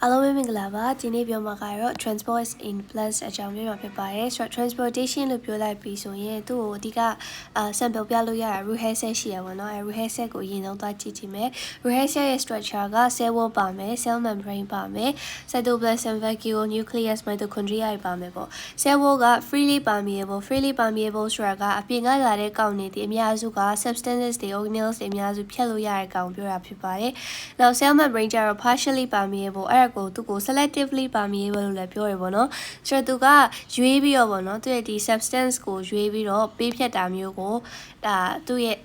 အားလုံးပဲမင်္ဂလာပါဒီနေ့ပြောမှာကတော့ transport in plus အကြောင်းပြောမှာဖြစ်ပါတယ်ဆိုတော့ transportation လို့ပြောလိုက်ပြီးဆိုရင်သူ့ကိုအဓိကsample ပြလို့ရတာ rehearsal ရှိရပါတော့။ rehearsal ကိုအရင်ဆုံးသွားကြည့်ကြည့်မယ် rehearsal ရဲ့ structure က cell wall ပါမယ် cell membrane ပါမယ် cytoplasm vacuole nucleus mitochondria ပါမယ်ပေါ့ cell wall က freely permeable ဆိုတာကအပြင်ကလာတဲ့ကောင်တွေဒီအများစုက substances တွေ organelles တွေအများစုဖြတ်လို့ရတဲ့ကောင်ပြောတာဖြစ်ပါတယ်။နောက် cell membrane ကျတော့ partially permeable အဲ့ဒါကိုသူကို selectively permeable လို့လည်းပြောရပါတော့။ဆိုတော့သူကရွေးပြီးတော့ပေါ့နော်သူရဲ့ဒီ substance ကိုရွေးပြီးတော့ပေးဖြတ်တာမျိုးကိုဒါသူရဲ့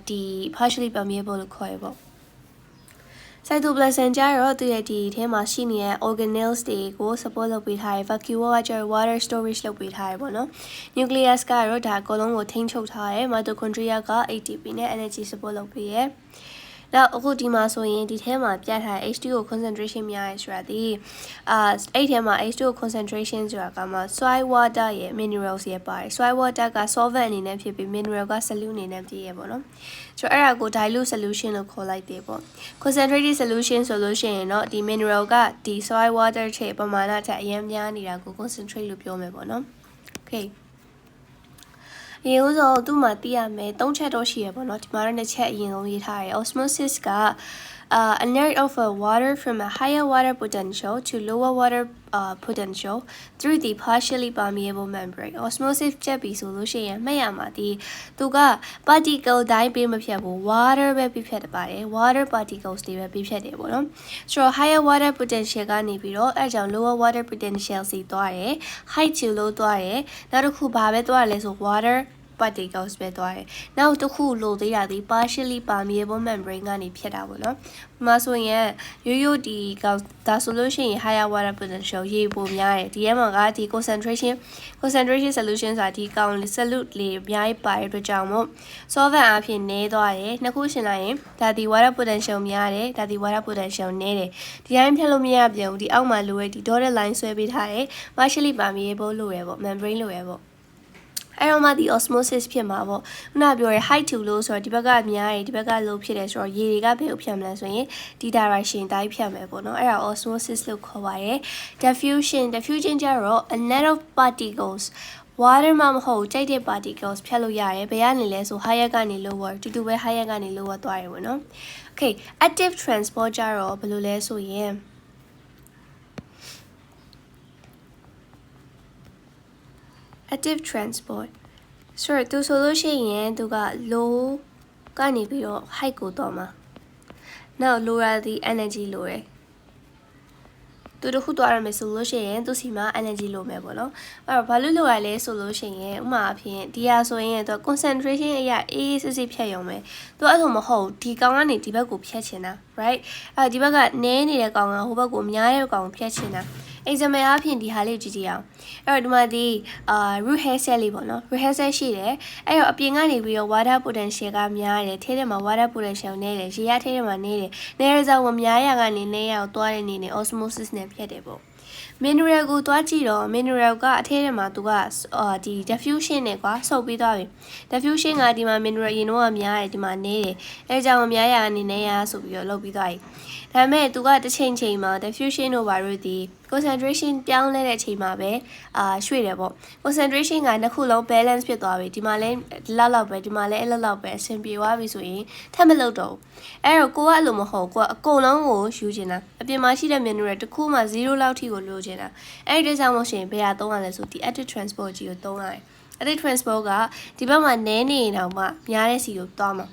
ဒီ partially permeable လို့ခေါ်ရပေါ့။ cytoplasm ကျတော့သူရဲ့ဒီထဲမှာရှိနေတဲ့ organelles တွေကို support လုပ်ပေးထားတယ် vacuole ကကျတော့ water storage လုပ်ပေးထားတယ်ပေါ့နော် nucleus ကတော့ဒါအကုန်လုံးကိုထိန်းချုပ်ထားတယ် mitochondria က ATP နဲ့ energy support လုပ်ပေးတယ်နောက်အခုဒီမှာဆိုရင်ဒီထဲမှာပြထား H2O concentration များရဲဆိုတာဒီအဲ့ထဲမှာ H2O concentration ဆိုတာကမှ soil water ရဲ့ minerals ရဲ့ပါတယ် soil water က solvent အနေနဲ့ဖြစ်ပြီး mineral က solute အနေနဲ့ဖြစ်ရပေါ့နော်ဆိုတော့အဲ့ဒါကို dilute solution လို့ခေါ်လိုက်တယ်ပေါ့ concentrated solution ဆိုလို့ရှိရင်တော့ဒီ mineral ကဒီ soil water ထက်ပမာဏထက်အရင်များနေတာကို concentrate လို့ပြောမယ်ပေါ့နော် okayရေဦးဆိုသူ့မှာသိရမယ်၃ချက်တော့ရှိရပေါ့နော်ဒီမှာတော့2ချက်အရင်ဆုံးရေးထားတယ် osmosis ကinert of a water from a higher water potential to lower water potential through the partially permeable membrane osmosis ချက်ပြီးဆိုလို့ရှိရင်မှတ်ရမှာဒီသူက particle တိုင်းပေးမဖြတ်ဘူး water ပဲပြဖြတ်တပါတယ် water particles တွေပဲပြဖြတ်တယ်ပေါ့နော်ဆိုတော့ higher water potential ကနေပြီးတော့အဲကြောင့် lower water potential စီသွားတယ် height 2လို့သွားတယ်နောက်တစ်ခုဘာပဲသွားရလဲဆို water particles ပဲသွားတယ်နောက်တစ်ခုလို့သေးတာဒီ partially permeable membrane ကနေဖြတ်တာပေါ့နော်ဒီမှာဆိုရင်ရိုးဒီကောင်ဒါဆိုလို့ရှိရင် higher water potential ရေပိုများတယ်ဒီထဲမှာကဒီ concentration solution ဆိုတာဒီကောင် solute လေးအများကြီးပါတဲ့အတွက်ကြောင့်မို့ solvent အဖြစ်နည်းသွားတယ်နှစ်ခုရှင်းလိုက်ရင်ဒါဒီ water potential များတယ်ဒါဒီ water potential နည်းတယ်ဒီတိုင်းဖြတ်လို့မရပြန်ဘူးဒီအောက်မှာလိုရဒီ dotted line ဆွဲပေးထားတယ် partially permeable လို့ရပေါ့ membrane လို့ရပေါ့အဲ့တော့မှဒီ osmosis ဖြစ်မှာပေါ့ခုနပြောရဲ height 2လို့ဆိုတော့ဒီဘက်ကများတယ်ဒီဘက်က low ဖြစ်တယ်ဆိုတော့ရေတွေကဘယ်ကိုဖြတ်မလဲဆိုရင်ဒီ direction တိုင်းဖြတ်မယ်ပေါ့နော်အဲ့ဒါ osmosis လို့ခေါ်ပါတယ် diffusion ကြတော့ a net of particles water မှာမဟုတ်ကြိုက်တဲ့ particles ဖြတ်လို့ရတယ်ဘယ်ကနေလဲဆို higher ကနေ lower တူတူပဲ higher ကနေ lower သွားတယ်ပေါ့နော် okay active transport ကြတော့ဘယ်လိုလဲဆိုရင်active transport ဆိုတော့သူဆိုလို့ရှိရင်သူက low ကနေပြီးတော့ height ကိုတော့မှာနောက် lower ဒီ energy လိုတယ်သူတို့ခုသွားရမယ်ဆိုလို့ရှိရင်သူစီမှာ energy လိုမယ်ပေါ့နော်အဲ့တော့ဘာလို့လိုရလဲဆိုလို့ရှိရင်ဥမာအဖြစ်ဒီဟာဆိုရင်သူ concentration အရာအေးစစ်စစ်ဖြတ်ရုံပဲသူအဲ့လိုမဟုတ်ဒီကောင်ကနေဒီဘက်ကိုဖြတ်ချင်တာ right အဲ့ဒီဘက်ကနည်းနေတဲ့ကောင်ကဟိုဘက်ကိုများတဲ့ကောင်ဖြတ်ချင်တာexample အဖြစ်ဒီဟာလေးကြည့်ကြည့်အောင်အဲ့တော့ဒီမှာဒီroot hair cell လေးပေါ့နော် root hair cell ရှိတယ်အဲ့တော့အပြင်ကနေပြီးတော့ water potential ကများတယ်ထဲထဲမှာ water potential နည်းတယ်ရေရထဲထဲမှာနည်းတယ်နေတဲ့ကြောင့်မများရကနေနည်းရအောင်သွားတဲ့နေနဲ့ osmosis နဲ့ဖြတ်တယ်ပေါ့ mineral ကိုတွားကြည့်တော့ mineral ကအထဲထဲမှာသူကဒီ diffusion နဲ့ကွာဆုပ်ပြီးသွားပြီ diffusion ကဒီမှာ mineral ရင်တော့များတယ်ဒီမှာနည်းတယ်အဲကြောင့်မများရကနေနည်းရဆိုပြီးတော့လုပ်ပြီးသွားပြီဒါပေမဲ့သူကတစ်ချိန်ချိန်မှာ diffusion တို့ဘာလို့ဒီ concentration ပြောင်းလဲတဲ့အချိန်မှာပဲရွှေ့တယ်ပေါ့ concentration ကနှစ်ခုလုံး balance ဖြစ်သွားပြီဒီမှာလဲဒီလောက်ပဲဒီမှာလဲအဲ့လောက်ပဲအဆင်ပြေသွားပြီဆိုရင်ထပ်မလုပ်တော့ဘူးအဲ့တော့ကိုကအဲ့လိုမဟုတ်ကိုကအကုန်လုံးကိုယူချင်တာအပြင်မှာရှိတဲ့ mineral တစ်ခုမှ0လောက်ထိကိုလိုချင်တာအဲ့ဒီကြောင့်မို့ရှင်ဘယ်ဟာသုံးရလဲဆိုဒီ active transport ကြီးကိုသုံးရတယ် active transport ကဒီဘက်မှာနည်းနေတော့မှများတဲ့စီကိုသွားမှာ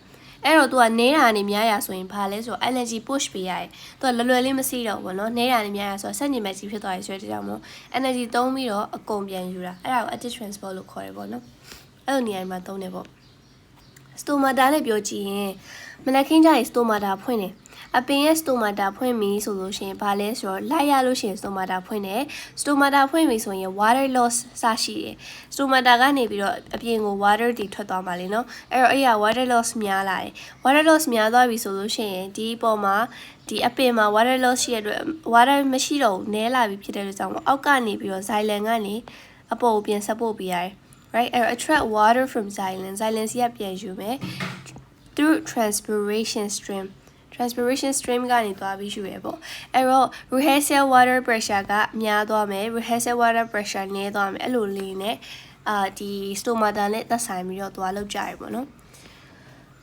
အဲ့တော့ तू ကနေတာနေများရဆိုရင်ဘာလဲဆိုတော့ energy push ပေးရတယ်။ तू ကလွယ်လွယ်လေးမစီးတော့ဘူးเนาะနေတာနေများရဆိုတော့ဆက်ညင်မဲ့ကြီးဖြစ်သွားရဆိုတဲ့ကြောင့်မို့ energy သုံးပြီးတော့အကုန်ပြန်ယူတာအဲ့ဒါကို active transport လို့ခေါ်ရပေါ့နော်။အဲ့လိုနေရာမှာသုံးတယ်ပေါ့။ stomata နဲ့ပြောကြည့်ရင်မနက်ခင်းကျရင် stomata ဖွင့်တယ်။အပင်ရဲ့ stomata ဖွင့်ပြီဆိုလို့ရှိရင်ဘာလဲဆိုတော့လိုက်ရလို့ရှိရင် stomata ဖွင့်တယ် stomata ဖွင့်ပြီဆိုရင် water loss စရှိတယ် stomata ကနေပြီးတော့အပြင်ကို water တွေထွက်သွားမှာလေနော်အဲ့တော့အဲ့ရ water loss များလာတယ် water loss များသွားပြီဆိုလို့ရှိရင်ဒီပေါ်မှာဒီအပင်မှာ water loss ရှိရတဲ့ water မရှိတော့ဘူးနည်းလာပြီဖြစ်တဲ့အတွက်ကြောင့်အောက်ကနေပြီးတော့ xylem ကနေအပေါ်ကိုပြန် support ပေးရတယ် right အဲ့တော့ attract water from xylem စီကပြန်ယူမယ် through transpiration stream transpiration stream ကနေသွားပြီးယူရပေါ့အဲ့တော့ rehearsal water pressure ကများသွားမယ် rehearsal water pressure နည်းသွားမယ်အဲ့လိုလေးနဲ့ဒီ stomata နဲ့သက်ဆိုင်ပြီးတော့သွားလောက်ကြရပေါ့နော်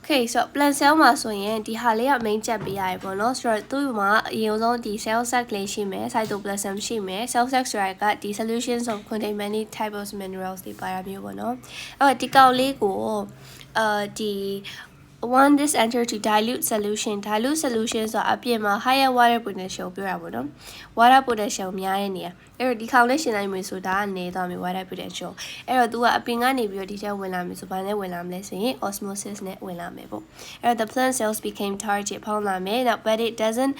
Okay so plant cell မှာဆိုရင်ဒီဟာလေးက main ချက်ပေးရတယ်ပေါ့နော်ဆိုတော့သူ့မှာအရင်ဆုံးဒီ cell sac လေးရှိမယ် cytoplasm ရှိမယ် cell sac ဆိုတာကဒီ solutions of contain many types of minerals တွေပါရမျိုးပေါ့နော်အဲ့တော့ဒီကောင်လေးကိုဒီ want this enter to dilute solution ဆိုအပြင်မှာ higher water potential ပြောတာပေါ့နော် water potential များတဲ့နေရာအဲ့တော့ဒီခေါင်းလေးရှင်းလိုက်မယ်ဆိုဒါကနေသွားမယ် water potential အဲ့တော့ तू ကအပြင်ကနေပြီးတော့ဒီထဲဝင်လာမယ်ဆိုဘာနဲ့ဝင်လာမလဲဆိုရင် osmosis နဲ့ဝင်လာမယ်ပေါ့အဲ့တော့ the plant cells became target ဖောင်းလာမယ် now but it doesn't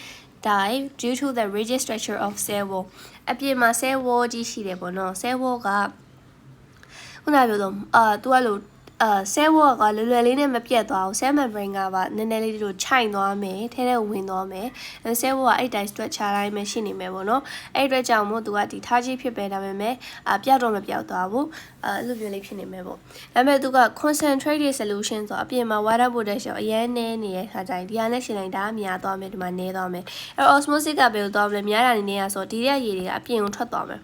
die due to the rigid structure of cell wall အပြင်မှာ cell wall ကြီးရှိတယ်ပေါ့နော် cell wall ကခုနပြောတော့ तू ကလို့cell wall ကလွယ်လွယ်လေးနဲ့မပြတ်သွားဘူး cell membrane ကပါနည်းနည်းလေးတို့ခြိုင်သွားမယ်ထဲထဲဝင်သွားမယ် cell wall ကအဲ့တိုင်း structure တိုင်းပဲရှိနေမယ်ပေါ့နော်အဲ့အတွက်ကြောင့်မို့သူကဒီထားကြီးဖြစ်ပဲဒါပေမဲ့ပျောက်တော့မပျောက်သွားဘူးအဲ့လိုမျိုးလေးဖြစ်နေမယ်ပေါ့ဒါပေမဲ့သူက concentrated solution ဆိုအပြင်မှာ water potential အရင်နည်းနေတဲ့ခါကျရင်ဒီဟာနဲ့ရှင်းလိုက်တာများသွားမယ်ဒီမှာနည်းသွားမယ်အဲ့ osmosis ကဘယ်လိုသွားမလဲများတာနေနေရဆိုဒီရဲ့ရေတွေကအပြင်ကိုထွက်သွားမယ်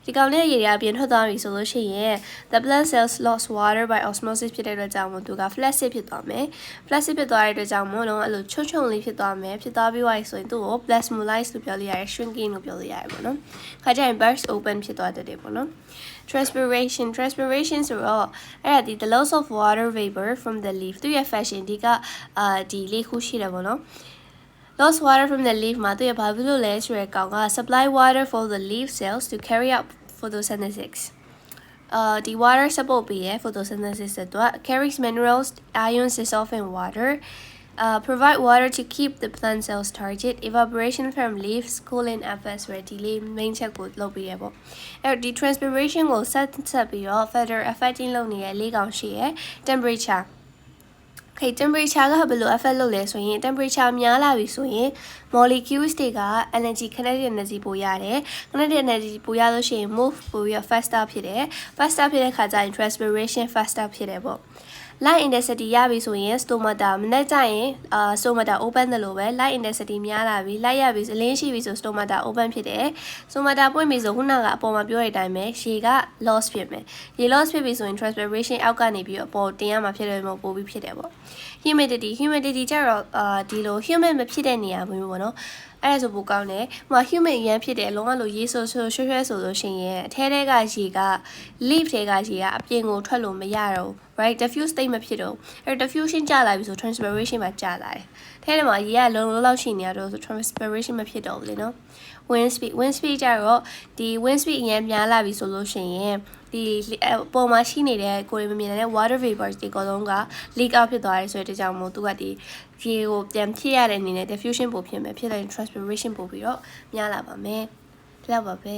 ဒီကောင်လေးရေတွေအပြင်ထွက်သွားပြီဆိုလို့ရှိရင် the plant cells lost water by osmosis ဖြစ်တဲ့အတွက်ကြောင့်မို့သူက flaccid ဖြစ်သွားမယ် flaccid ဖြစ်သွားတဲ့အတွက်ကြောင့်မို့လုံးအဲ့လိုချုံချုံလေးဖြစ်သွားမယ်ဖြစ်သွားပြီးသွားပြီဆိုရင်သူ့ကို plasmolyze လို့ပြောလို့ရတယ် shrinking လို့ပြောလို့ရတယ်ပေါ့နော်ခါကျရင် burst open ဖြစ်သွားတတ်တယ်ပေါ့နော် transpiration ဆိုတော့အဲ့ဒါဒီ the loss of water vapor from the leaf သူ့ရဲ့ fashion ဒီကဒီလေးခုရှိတယ်ပေါ့နော်lost water from the leaf မှာသူရဘာဖြစ်လို့လဲဆိုရယ်ကောင်က supply water for the leaf cells to carry out photosynthesis ဒီ water support ပေးရ photosynthesis အတွက် carries minerals ions dissolved in water provide water to keep the plant cells target evaporation from leaves cooling efforts ဆိုရယ်ဒီလေး main ချက်ကိုလုပ်ပေးရပေါ့အဲ့ဒီ transpiration ကိုဆက်ပြီးတော့ further affecting လုပ်နေတဲ့လေးကောင်ရှိရယ် temperature Okay temperature ကဘယ်လို affect လုပ်လဲဆိုရင် temperature များလာပြီဆိုရင် molecules တွေက energy kinetic energy ပိုရတယ် kinetic energy ပိုရလို့ရှိရင် move ပိုပြီး faster ဖြစ်တယ် faster ဖြစ်တဲ့ခါကျရင် transpiration faster ဖြစ်တယ်ပေါ့ light intensity ရပြီဆိုရင် stomata မနေ့ကျရင်stomata open တယ်လို့ပဲ light intensity များလာပြီ light ရပြီအလင်းရှိပြီဆို stomata open ဖြစ်တယ် stomata ပွင့်ပြီဆိုခုနကအပေါ်မှာပြောတဲ့အတိုင်းပဲရေက loss ဖြစ်မယ်ရေ loss ဖြစ်ပြီဆိုရင် transpiration အောက်ကနေပြီးအပေါ်တင်ရမှာဖြစ်တယ်မဟုတ်ပို့ပြီးဖြစ်တယ်ပေါ့ humidity ကျတော့ဒီလို humid မဖြစ်တဲ့နေရာမျိုးပေါ့နော်အဲ့ဒါဆိုပိုကောင်းတယ်ဟို humid ရမ်းဖြစ်တယ်လုံးဝလို့ရေဆိုရွှဲဆိုလို့ရှိရင်အထဲထဲကရေက leaf ထဲကရေကအပြင်ကိုထွက်လို့မရတော့ right diffuse state မဖြစ်တော့အဲ့ diffusion ကျလာပြီဆို transpiration မှာကျလာတယ်ထဲထဲမှာရေကလုံးလောက်ရှိနေရတော့ဆို transpiration မဖြစ်တော့ဘူးလေနော် wind speed ကျတော့ဒီ wind speed အရင်များလာပြီဆိုလို့ရှိရင်ဒီပုံမှာရှိနေတဲ့ကိုယ်မမြင်တဲ့ water vapors ဒီအကုန်လုံးက leak out ဖြစ်သွားတယ်ဆိုတဲ့ကြောင့်မို့သူကဒီရေကိုပြန်ဖြည့်ရတဲ့အနေနဲ့ diffusion ပိုဖြစ်မယ်ဖြစ်တဲ့ transpiration ပိုပြီးတော့များလာပါမယ်ဒီလောက်ပါပဲ